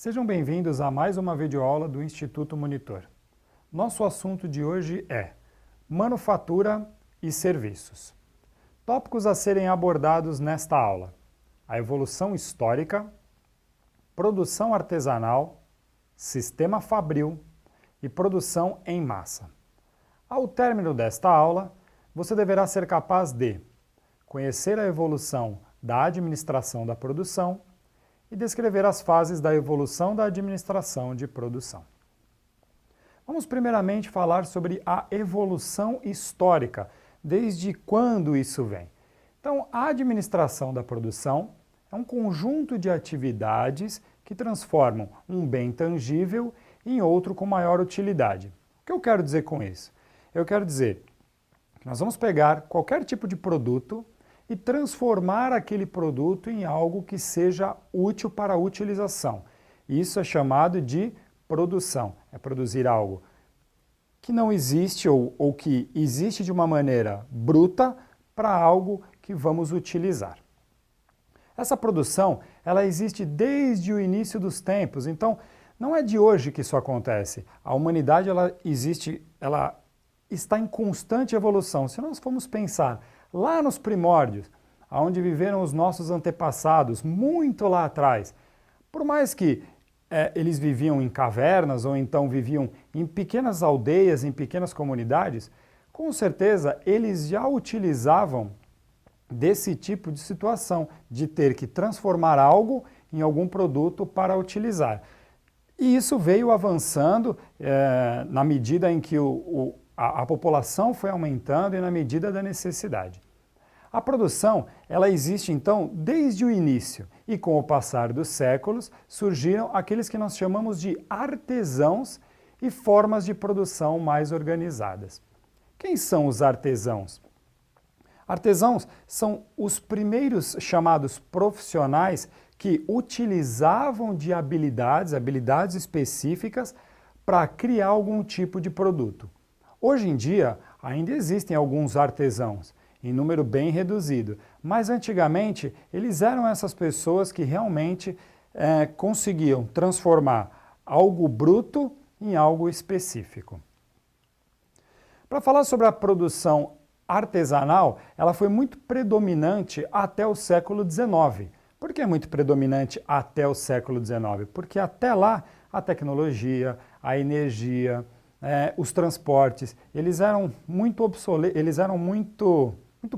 Sejam bem-vindos a mais uma videoaula do Instituto Monitor. Nosso assunto de hoje é manufatura e serviços. Tópicos a serem abordados nesta aula: a evolução histórica, produção artesanal, sistema fabril e produção em massa. Ao término desta aula, você deverá ser capaz de conhecer a evolução da administração da produção e descrever as fases da evolução da administração de produção. Vamos primeiramente falar sobre a evolução histórica, desde quando isso vem. Então, a administração da produção é um conjunto de atividades que transformam um bem tangível em outro com maior utilidade. O que eu quero dizer com isso? Eu quero dizer que nós vamos pegar qualquer tipo de produto e transformar aquele produto em algo que seja útil para a utilização. Isso é chamado de produção. É produzir algo que não existe ou que existe de uma maneira bruta para algo que vamos utilizar. Essa produção, ela existe desde o início dos tempos, então não é de hoje que isso acontece. A humanidade, ela está em constante evolução. Se nós formos pensar lá nos primórdios, onde viveram os nossos antepassados, muito lá atrás, por mais que eles viviam em cavernas ou então viviam em pequenas aldeias, em pequenas comunidades, com certeza eles já utilizavam desse tipo de situação, de ter que transformar algo em algum produto para utilizar. E isso veio avançando na medida em que a população foi aumentando e na medida da necessidade. A produção, ela existe então desde o início e com o passar dos séculos surgiram aqueles que nós chamamos de artesãos e formas de produção mais organizadas. Quem são os artesãos? Artesãos são os primeiros chamados profissionais que utilizavam de habilidades específicas para criar algum tipo de produto. Hoje em dia ainda existem alguns artesãos, em número bem reduzido, mas antigamente eles eram essas pessoas que realmente conseguiam transformar algo bruto em algo específico. Para falar sobre a produção artesanal, ela foi muito predominante até o século XIX. Por que é muito predominante até o século XIX? Porque até lá a tecnologia, a energia, os transportes, eles eram muito obsoletos, eles eram muito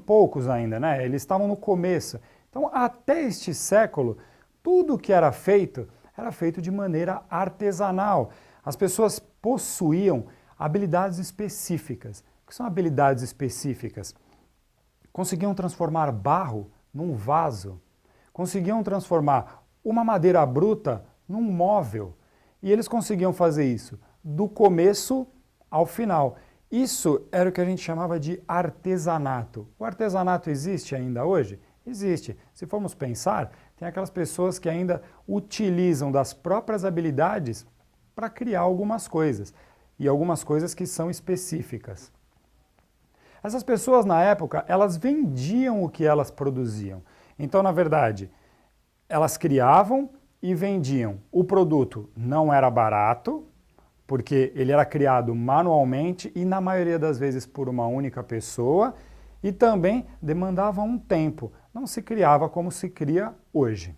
poucos ainda, né? Eles estavam no começo. Então, até este século, tudo que era feito de maneira artesanal. As pessoas possuíam habilidades específicas. O que são habilidades específicas? Conseguiam transformar barro num vaso, conseguiam transformar uma madeira bruta num móvel. E eles conseguiam fazer isso do começo ao final. Isso era o que a gente chamava de artesanato. O artesanato existe ainda hoje? Existe. Se formos pensar, tem aquelas pessoas que ainda utilizam das próprias habilidades para criar algumas coisas, e algumas coisas que são específicas. Essas pessoas, na época, elas vendiam o que elas produziam. Então, na verdade, elas criavam e vendiam. O produto não era barato, porque ele era criado manualmente e, na maioria das vezes, por uma única pessoa, e também demandava um tempo. Não se criava como se cria hoje.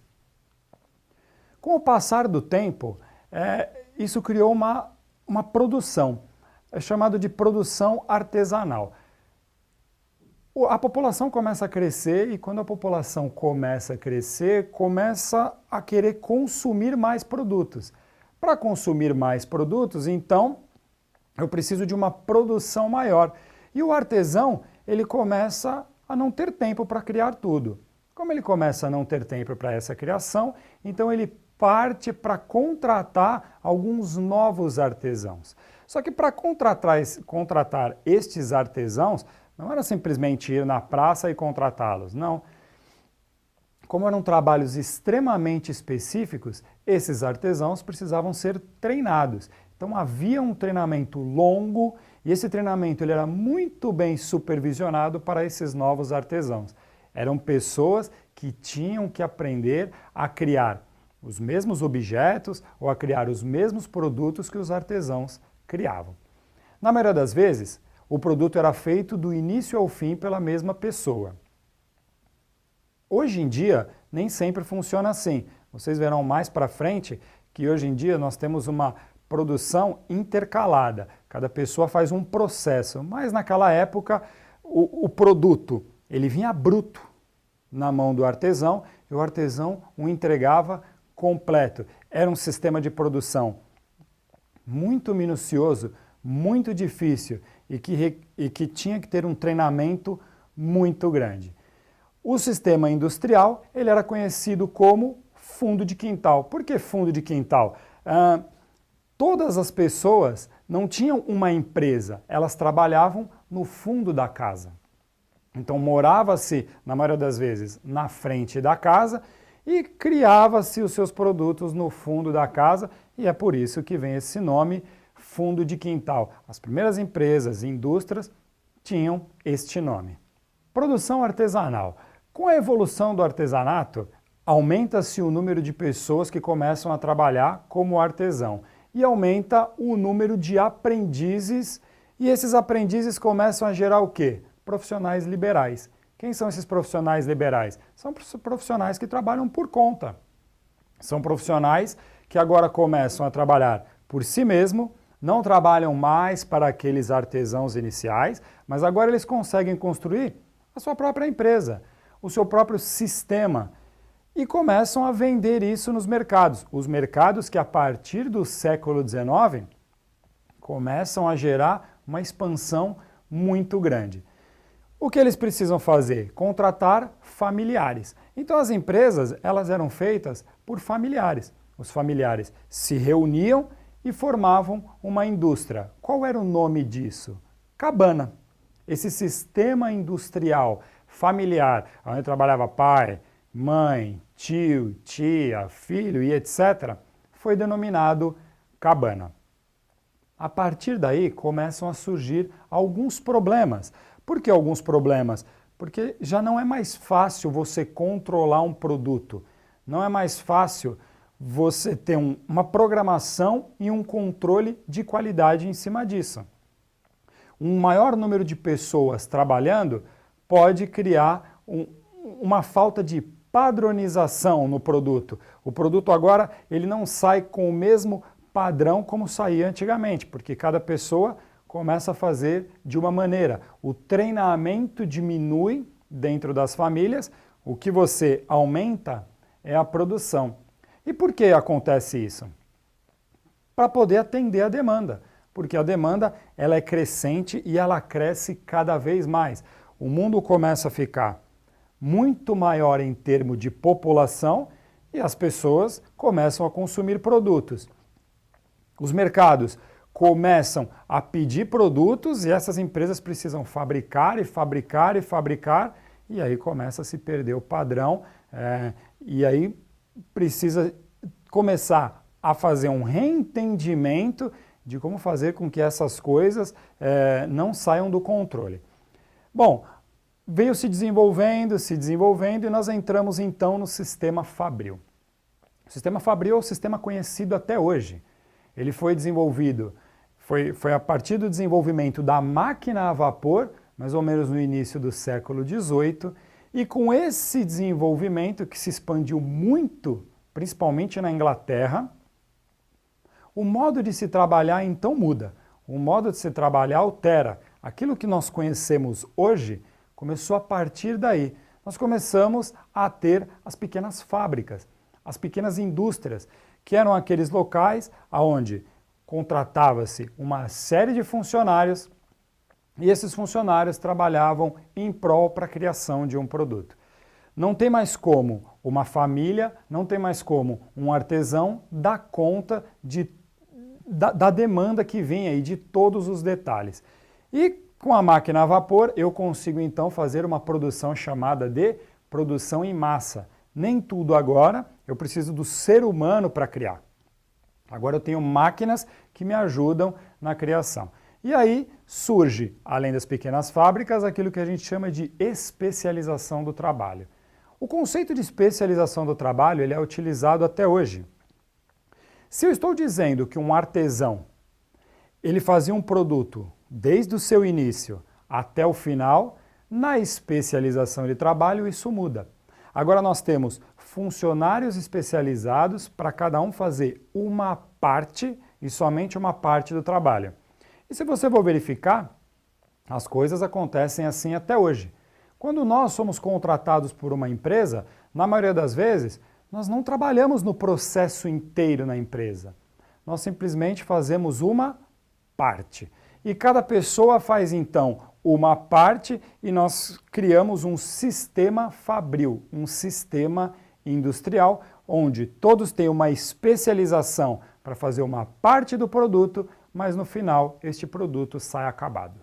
Com o passar do tempo, isso criou uma produção, chamada de produção artesanal. A população começa a crescer e, quando a população começa a crescer, começa a querer consumir mais produtos. Para consumir mais produtos, então, eu preciso de uma produção maior. E o artesão, ele começa a não ter tempo para criar tudo. Como ele começa a não ter tempo para essa criação, então ele parte para contratar alguns novos artesãos. Só que para contratar estes artesãos, não era simplesmente ir na praça e contratá-los, não. Como eram trabalhos extremamente específicos, esses artesãos precisavam ser treinados. Então havia um treinamento longo e esse treinamento ele era muito bem supervisionado para esses novos artesãos. Eram pessoas que tinham que aprender a criar os mesmos objetos ou a criar os mesmos produtos que os artesãos criavam. Na maioria das vezes, o produto era feito do início ao fim pela mesma pessoa. Hoje em dia, nem sempre funciona assim. Vocês verão mais para frente que hoje em dia nós temos uma produção intercalada. Cada pessoa faz um processo, mas naquela época o produto ele vinha bruto na mão do artesão e o artesão o entregava completo. Era um sistema de produção muito minucioso, muito difícil e que tinha que ter um treinamento muito grande. O sistema industrial ele era conhecido como fundo de quintal. Por que fundo de quintal? Todas as pessoas não tinham uma empresa, elas trabalhavam no fundo da casa. Então morava-se, na maioria das vezes, na frente da casa e criava-se os seus produtos no fundo da casa e é por isso que vem esse nome, fundo de quintal. As primeiras empresas e indústrias tinham este nome. Produção artesanal. Com a evolução do artesanato, aumenta-se o número de pessoas que começam a trabalhar como artesão e aumenta o número de aprendizes e esses aprendizes começam a gerar o quê? Profissionais liberais. Quem são esses profissionais liberais? São profissionais que trabalham por conta. São profissionais que agora começam a trabalhar por si mesmo, não trabalham mais para aqueles artesãos iniciais, mas agora eles conseguem construir a sua própria empresa, o seu próprio sistema e começam a vender isso nos mercados. Os mercados que a partir do século XIX começam a gerar uma expansão muito grande. O que eles precisam fazer? Contratar familiares. Então as empresas elas eram feitas por familiares. Os familiares se reuniam e formavam uma indústria. Qual era o nome disso? Cabana. Esse sistema industrial familiar, onde trabalhava pai, mãe, tio, tia, filho e etc., foi denominado cabana. A partir daí começam a surgir alguns problemas. Por que alguns problemas? Porque já não é mais fácil você controlar um produto, não é mais fácil você ter uma programação e um controle de qualidade em cima disso. Um maior número de pessoas trabalhando pode criar uma falta de padronização no produto. O produto agora ele não sai com o mesmo padrão como saía antigamente, porque cada pessoa começa a fazer de uma maneira. O treinamento diminui dentro das famílias, o que você aumenta é a produção. E por que acontece isso? Para poder atender a demanda, porque a demanda ela é crescente e ela cresce cada vez mais. O mundo começa a ficar muito maior em termos de população e as pessoas começam a consumir produtos. Os mercados começam a pedir produtos e essas empresas precisam fabricar e fabricar e fabricar e aí começa a se perder o padrão e aí precisa começar a fazer um reentendimento de como fazer com que essas coisas não saiam do controle. Bom, veio se desenvolvendo e nós entramos então no sistema fabril. O sistema fabril é o sistema conhecido até hoje. Ele foi desenvolvido, foi a partir do desenvolvimento da máquina a vapor, mais ou menos no início do século XVIII, e com esse desenvolvimento que se expandiu muito, principalmente na Inglaterra, o modo de se trabalhar então muda. O modo de se trabalhar altera. Aquilo que nós conhecemos hoje começou a partir daí. Nós começamos a ter as pequenas fábricas, as pequenas indústrias, que eram aqueles locais onde contratava-se uma série de funcionários e esses funcionários trabalhavam em prol para a criação de um produto. Não tem mais como uma família, não tem mais como um artesão dar conta da demanda que vem aí, de todos os detalhes. E com a máquina a vapor eu consigo então fazer uma produção chamada de produção em massa. Nem tudo agora, eu preciso do ser humano para criar. Agora eu tenho máquinas que me ajudam na criação. E aí surge, além das pequenas fábricas, aquilo que a gente chama de especialização do trabalho. O conceito de especialização do trabalho ele é utilizado até hoje. Se eu estou dizendo que um artesão ele fazia um produto desde o seu início até o final, na especialização de trabalho isso muda. Agora nós temos funcionários especializados para cada um fazer uma parte e somente uma parte do trabalho. E se você for verificar, as coisas acontecem assim até hoje. Quando nós somos contratados por uma empresa, na maioria das vezes, nós não trabalhamos no processo inteiro na empresa. Nós simplesmente fazemos uma parte. E cada pessoa faz então uma parte e nós criamos um sistema fabril, um sistema industrial, onde todos têm uma especialização para fazer uma parte do produto, mas no final este produto sai acabado.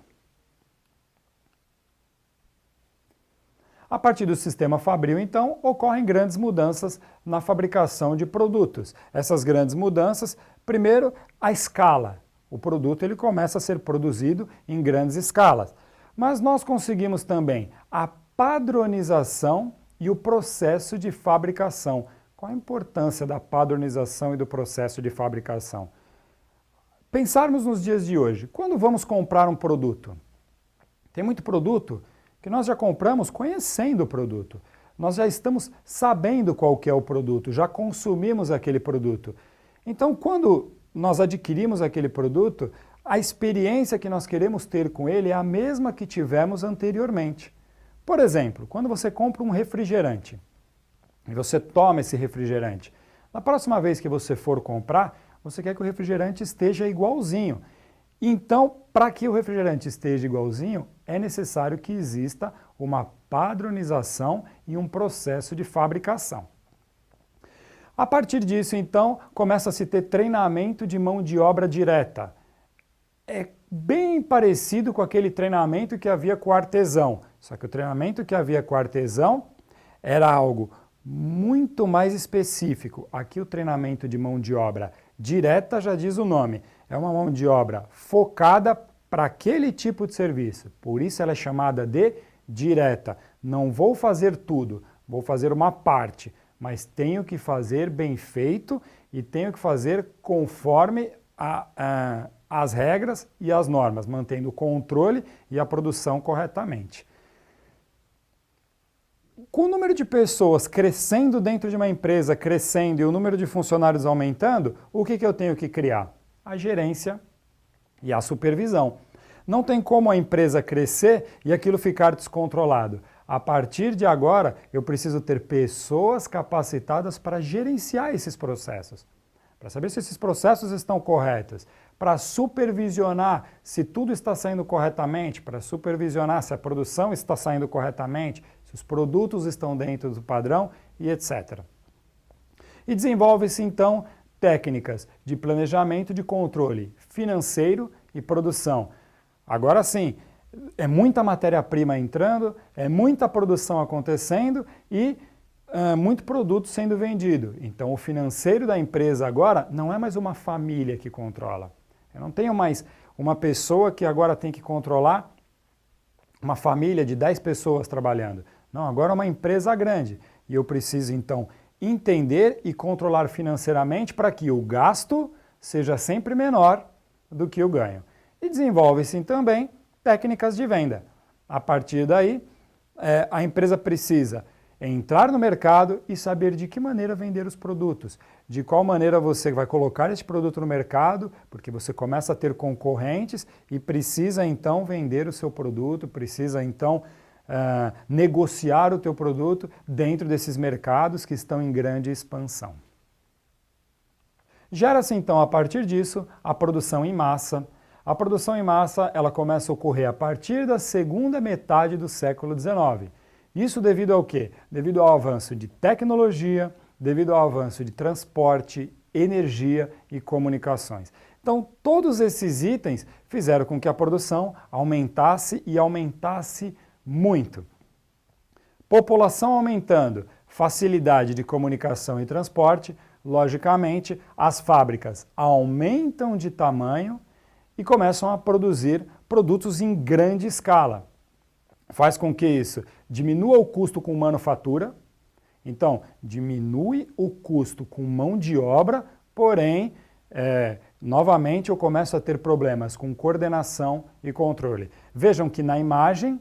A partir do sistema fabril, então, ocorrem grandes mudanças na fabricação de produtos. Essas grandes mudanças, primeiro, a escala. O produto ele começa a ser produzido em grandes escalas. Mas nós conseguimos também a padronização e o processo de fabricação. Qual a importância da padronização e do processo de fabricação? Pensarmos nos dias de hoje, quando vamos comprar um produto? Tem muito produto que nós já compramos conhecendo o produto. Nós já estamos sabendo qual que é o produto, já consumimos aquele produto. Então, quando nós adquirimos aquele produto, a experiência que nós queremos ter com ele é a mesma que tivemos anteriormente. Por exemplo, quando você compra um refrigerante e você toma esse refrigerante, na próxima vez que você for comprar, você quer que o refrigerante esteja igualzinho. Então, para que o refrigerante esteja igualzinho, é necessário que exista uma padronização e um processo de fabricação. A partir disso, então, começa a se ter treinamento de mão de obra direta. É bem parecido com aquele treinamento que havia com o artesão, só que o treinamento que havia com o artesão era algo muito mais específico. Aqui o treinamento de mão de obra direta já diz o nome, é uma mão de obra focada para aquele tipo de serviço, por isso ela é chamada de direta. Não vou fazer tudo, vou fazer uma parte, mas tenho que fazer bem feito e tenho que fazer conforme as regras e as normas, mantendo o controle e a produção corretamente. Com o número de pessoas crescendo dentro de uma empresa, crescendo e o número de funcionários aumentando, o que eu tenho que criar? A gerência e a supervisão. Não tem como a empresa crescer e aquilo ficar descontrolado. A partir de agora, eu preciso ter pessoas capacitadas para gerenciar esses processos, para saber se esses processos estão corretos, para supervisionar se tudo está saindo corretamente, para supervisionar se a produção está saindo corretamente, se os produtos estão dentro do padrão e etc. E desenvolve-se então técnicas de planejamento de controle financeiro e produção. Agora sim, é muita matéria-prima entrando, é muita produção acontecendo e muito produto sendo vendido. Então o financeiro da empresa agora não é mais uma família que controla. Eu não tenho mais uma pessoa que agora tem que controlar uma família de 10 pessoas trabalhando. Não, agora é uma empresa grande e eu preciso então entender e controlar financeiramente para que o gasto seja sempre menor do que o ganho. E desenvolve-se também técnicas de venda. A partir daí, a empresa precisa entrar no mercado e saber de que maneira vender os produtos, de qual maneira você vai colocar esse produto no mercado, porque você começa a ter concorrentes e precisa então vender o seu produto, precisa então negociar o teu produto dentro desses mercados que estão em grande expansão. Gera-se então a partir disso a produção em massa. A produção em massa ela começa a ocorrer a partir da segunda metade do século XIX. Isso devido ao quê? Devido ao avanço de tecnologia, devido ao avanço de transporte, energia e comunicações. Então, todos esses itens fizeram com que a produção aumentasse e aumentasse muito. População aumentando, facilidade de comunicação e transporte, logicamente, as fábricas aumentam de tamanho e começam a produzir produtos em grande escala. Faz com que isso diminua o custo com manufatura, Então, diminui o custo com mão de obra, porém, novamente eu começo a ter problemas com coordenação e controle. Vejam que na imagem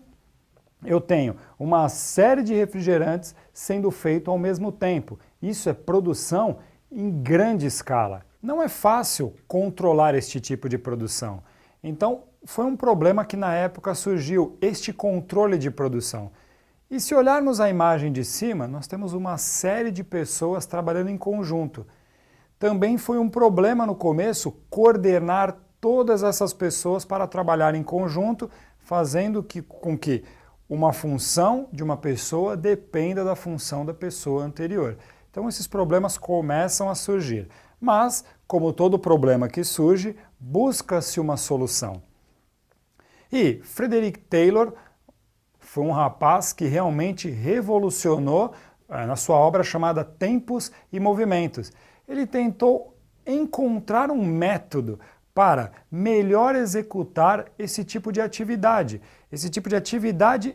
eu tenho uma série de refrigerantes sendo feito ao mesmo tempo. Isso é produção em grande escala. Não é fácil controlar este tipo de produção. Então, foi um problema que na época surgiu, este controle de produção. E se olharmos a imagem de cima, nós temos uma série de pessoas trabalhando em conjunto. Também foi um problema no começo coordenar todas essas pessoas para trabalhar em conjunto, fazendo com que uma função de uma pessoa dependa da função da pessoa anterior. Então esses problemas começam a surgir. Mas, como todo problema que surge, busca-se uma solução. E Frederick Taylor foi um rapaz que realmente revolucionou na sua obra chamada Tempos e Movimentos. Ele tentou encontrar um método para melhor executar esse tipo de atividade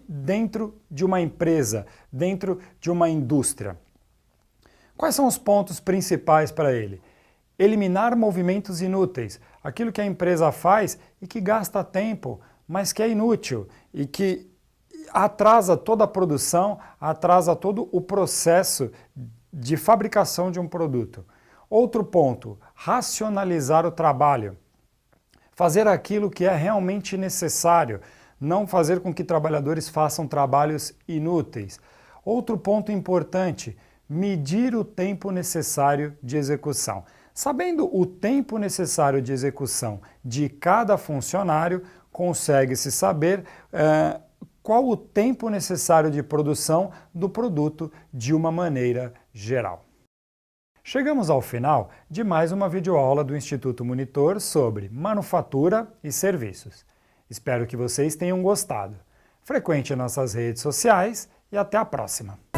dentro de uma empresa, dentro de uma indústria. Quais são os pontos principais para ele? Eliminar movimentos inúteis, aquilo que a empresa faz e que gasta tempo, mas que é inútil e que atrasa toda a produção, atrasa todo o processo de fabricação de um produto. Outro ponto, racionalizar o trabalho. Fazer aquilo que é realmente necessário, não fazer com que trabalhadores façam trabalhos inúteis. Outro ponto importante, medir o tempo necessário de execução. Sabendo o tempo necessário de execução de cada funcionário, consegue-se saber qual o tempo necessário de produção do produto de uma maneira geral. Chegamos ao final de mais uma videoaula do Instituto Monitor sobre manufatura e serviços. Espero que vocês tenham gostado. Frequente nossas redes sociais e até a próxima!